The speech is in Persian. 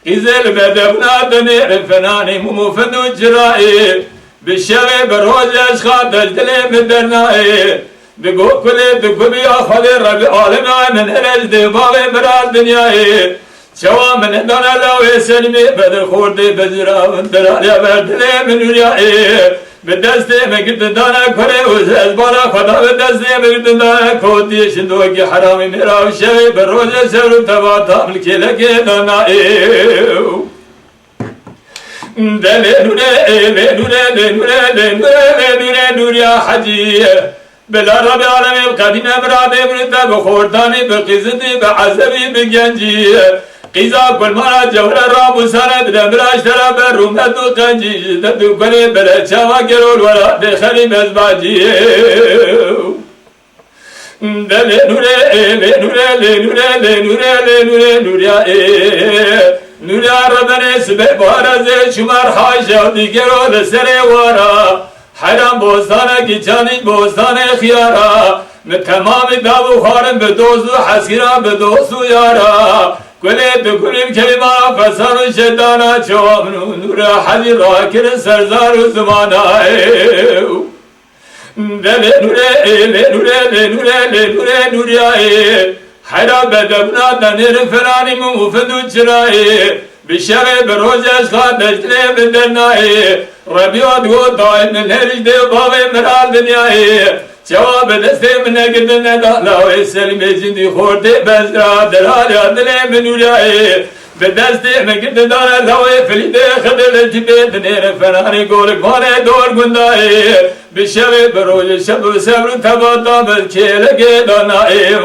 إذا بدبنا دنيا الفناني مفندو جرائي بالشغي بروج أشخاط الجلي مدرنائي بقو كلي بقبي أخذ ربي عالمنا من هرج دي باغي برا الدنياي شوا من دانا لاوي سلمي بدر خوردي بجرا من دراليا بردلي من وريائي بدستي مقد دانا كوري وزاز بارا خدا بدستي مقد دانا كودي شندوكي حرامي ميراو شغي بروج سرو تباتا ملكي لكي دانائي نور يا حجي بلا رب العالمين القديم برادي بردا بخورداني بقزتي بعزبي بجنجي قيزا كل مرة جوهر الراب سند دمراش ترى برومت وقنجي ددو كلي بلا شوا كرول ولا دخلي مزباجي نور يا ربنا سبب بارز شمار حاجة وديكرو لسري ورا حرام بوستانه کی چانی بوستانه خیارا من تمام دابو خارم به دوست و حسیرا به دوست و یارا کلی بکنیم کلمه فسان و شدانا چوامنو نور حلی را کرن سرزار و زمانا نوره حرام بدبنا دنیر فرانی مفندو چرایی بشغي بروج أشخاص نجلي من دنائي ربي ودقو دائم من هرج دي بابي مرال دنياي جواب دستي من قد ندالا سلمي جندي خوردي بزرا دلالي عدلي من ولاي بدستي من قد ندالا لوي فليدي خدل الجبيت نير فناني قولك مالي دور قندائي بشغي بروج شب سبر تباطا بالكيلك دنائي